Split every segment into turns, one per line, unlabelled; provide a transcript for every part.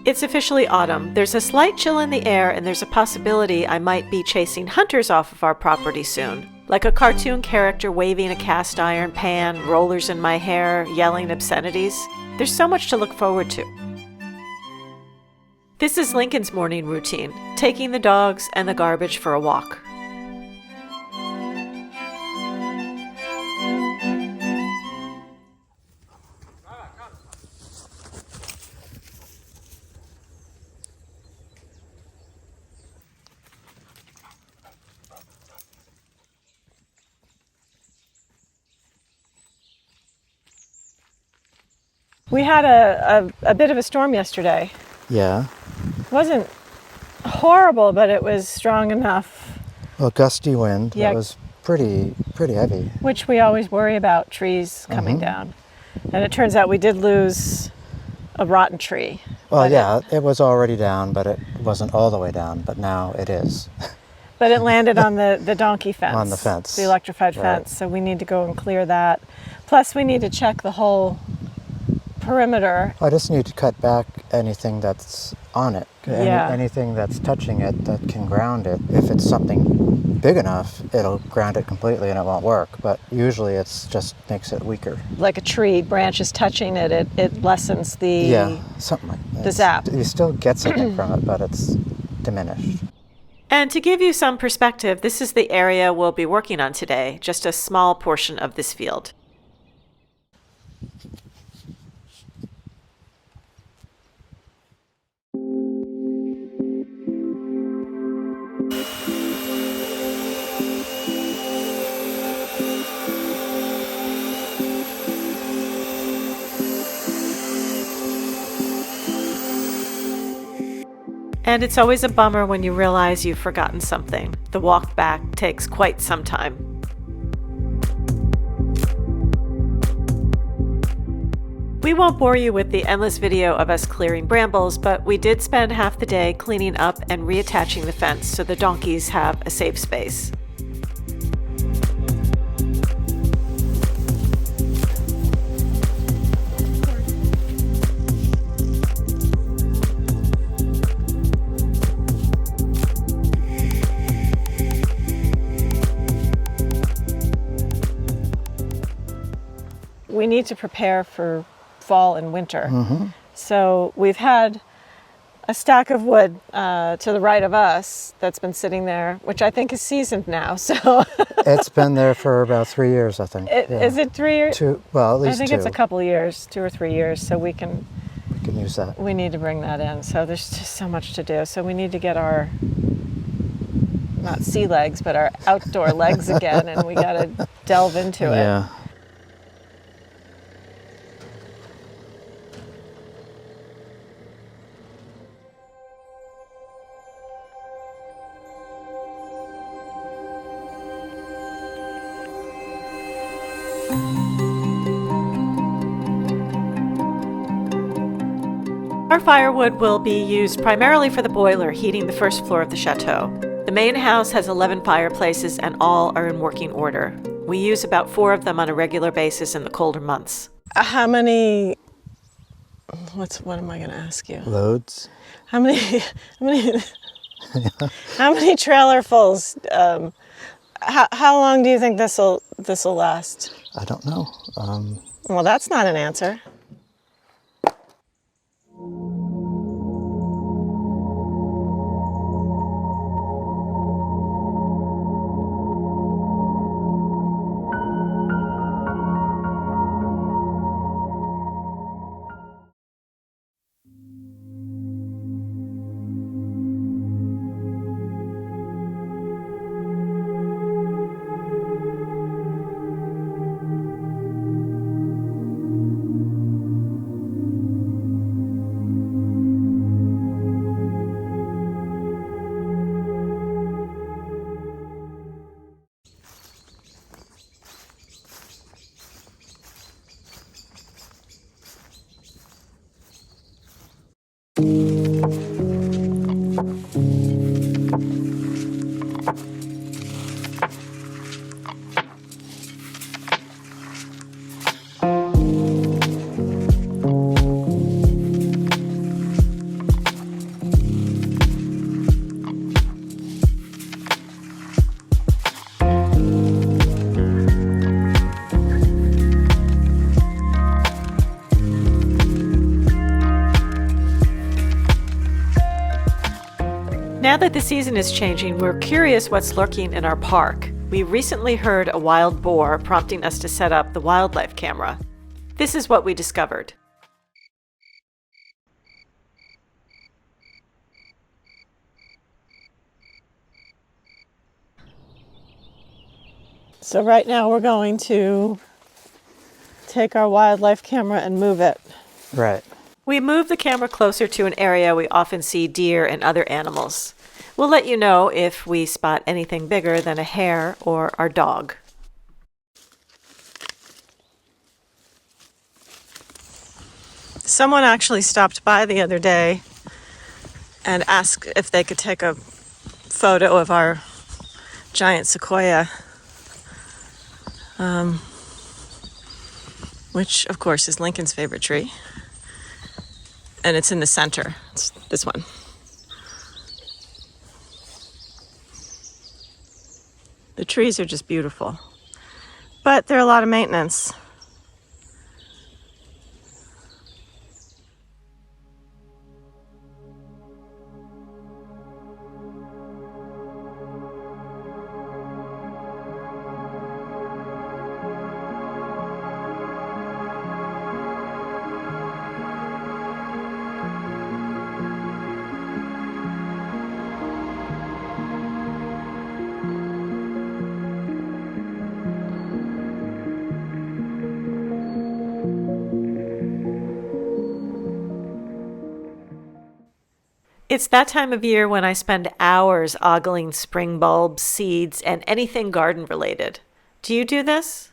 It's officially autumn. There's a slight chill in the air, and there's a possibility I might be chasing hunters off of our property soon. Like a cartoon character waving a cast iron pan, rollers in my hair, yelling obscenities. There's so much to look forward to. This is Lincoln's morning routine, taking the dogs and the garbage for a walk. We had a bit of a storm yesterday.
Yeah.
It wasn't horrible, but it was strong enough.
Well, gusty wind.
Yeah.
It was pretty heavy.
Which we always worry about, trees coming down. And it turns out we did lose a rotten tree.
Well, yeah, it was already down, but it wasn't all the way down, but now it is.
But it landed on the donkey fence.
On the fence.
The electrified fence. So we need to go and clear that. Plus, we need to check the whole perimeter.
I just need to cut back anything that's on it.
Yeah.
Anything that's touching it that can ground it. If it's something big enough, it'll ground it completely and it won't work. But usually it's just makes it weaker.
Like a tree, branches touching it, it lessens the
something like that.
The zap.
You still get something from it, but it's diminished.
And to give you some perspective, this is the area we'll be working on today, just a small portion of this field. And it's always a bummer when you realize you've forgotten something. The walk back takes quite some time. We won't bore you with the endless video of us clearing brambles, but we did spend half the day cleaning up and reattaching the fence so the donkeys have a safe space. We need to prepare for fall and winter. So we've had a stack of wood to the right of us that's been sitting there, which I think is seasoned now. So
It's been there for about 3 years, I think.
Is it 3 years?
Well, at least
I think
two.
it's a couple of years, 2 or 3 years, so we can
use that.
We need to bring that in. So there's just so much to do. So we need to get our, not sea legs, but our outdoor legs again, and we got to delve into it.
Yeah.
Our firewood will be used primarily for the boiler heating the first floor of the chateau. The main house has 11 fireplaces and all are in working order. We use about 4 of them on a regular basis in the colder months. How many, what am I going to ask you?
Loads.
How many trailerfuls, how long do you think this'll last?
I don't know.
Well, that's not an answer. Now that the season is changing, we're curious what's lurking in our park. We recently heard a wild boar, prompting us to set up the wildlife camera. This is what we discovered. So right now we're going to take our wildlife camera and move it.
Right.
We move the camera closer to an area we often see deer and other animals. We'll let you know if we spot anything bigger than a hare or our dog. Someone actually stopped by the other day and asked if they could take a photo of our giant sequoia, which of course is Lincoln's favorite tree. And it's in the center. It's this one. The trees are just beautiful, but they're a lot of maintenance. It's that time of year when I spend hours ogling spring bulbs, seeds, and anything garden related. Do you do this?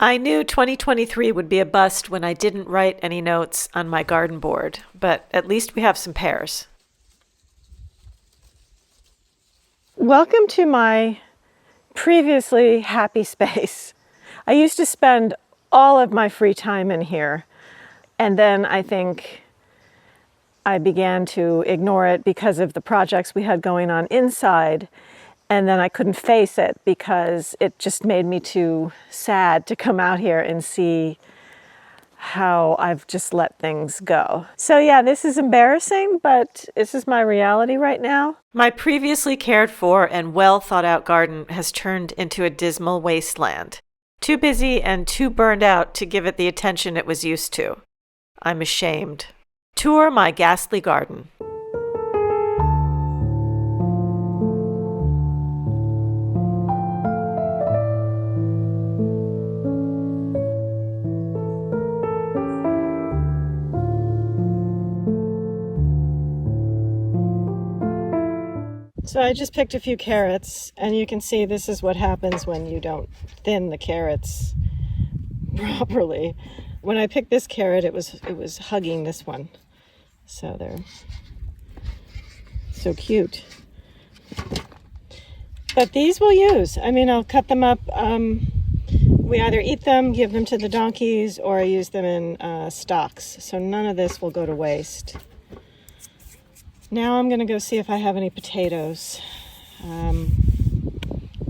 I knew 2023 would be a bust when I didn't write any notes on my garden board, but at least we have some pears. Welcome to my previously happy space. I used to spend all of my free time in here, and then I think I began to ignore it because of the projects we had going on inside, and then I couldn't face it because it just made me too sad to come out here and see how I've just let things go. So yeah, this is embarrassing, but this is my reality right now. My previously cared for and well thought out garden has turned into a dismal wasteland. Too busy and too burned out to give it the attention it was used to. I'm ashamed. Tour my ghastly garden. So I just picked a few carrots, and you can see this is what happens when you don't thin the carrots properly. When I picked this carrot, it was hugging this one. So they're so cute. But these we'll use. I mean, I'll cut them up. We either eat them, give them to the donkeys, or I use them in stocks. So none of this will go to waste. Now I'm going to go see if I have any potatoes.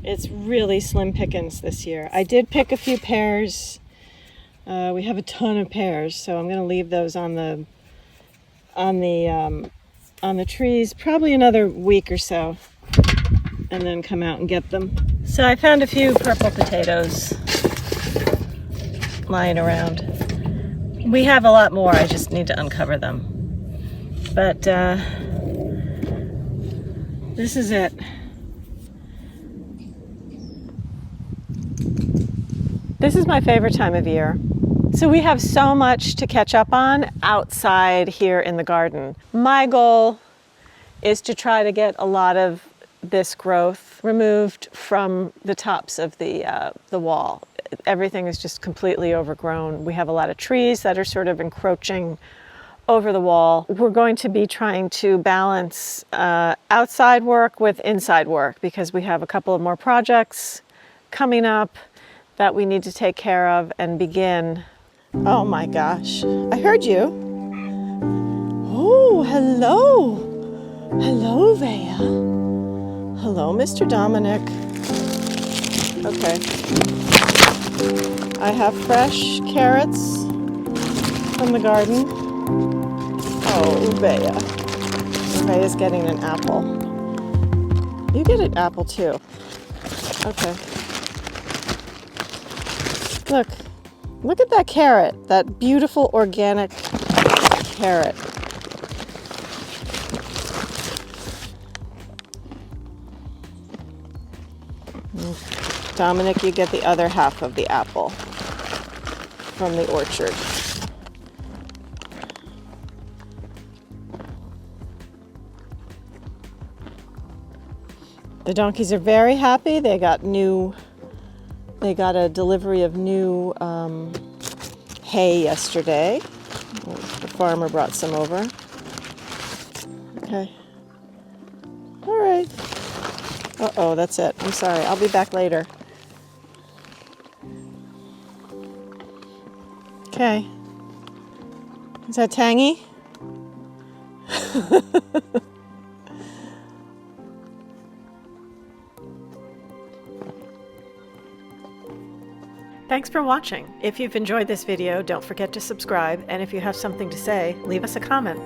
It's really slim pickings this year. I did pick a few pears. We have a ton of pears, so I'm going to leave those on the trees probably another week or so, and then come out and get them. So I found a few purple potatoes lying around. We have a lot more. I just need to uncover them. But this is it. This is my favorite time of year. So we have so much to catch up on outside here in the garden. My goal is to try to get a lot of this growth removed from the tops of the wall. Everything is just completely overgrown. We have a lot of trees that are sort of encroaching over the wall. We're going to be trying to balance outside work with inside work because we have a couple of more projects coming up that we need to take care of and begin. Oh my gosh, I heard you. Oh, hello. Hello, Vea. Hello, Mr. Dominic. Okay. I have fresh carrots from the garden. Oh, Vea.
Ray is getting an apple. You get an apple too. Okay. Look at that carrot. That beautiful organic carrot. Dominic, you get the other half of the apple from the orchard. The donkeys are very happy. They got a delivery of new hay yesterday. The farmer brought some over. Okay. All right. Uh-oh, that's it. I'm sorry. I'll be back later. Okay. Is that tangy?
Thanks for watching. If you've enjoyed this video, don't forget to subscribe, and if you have something to say, leave us a comment.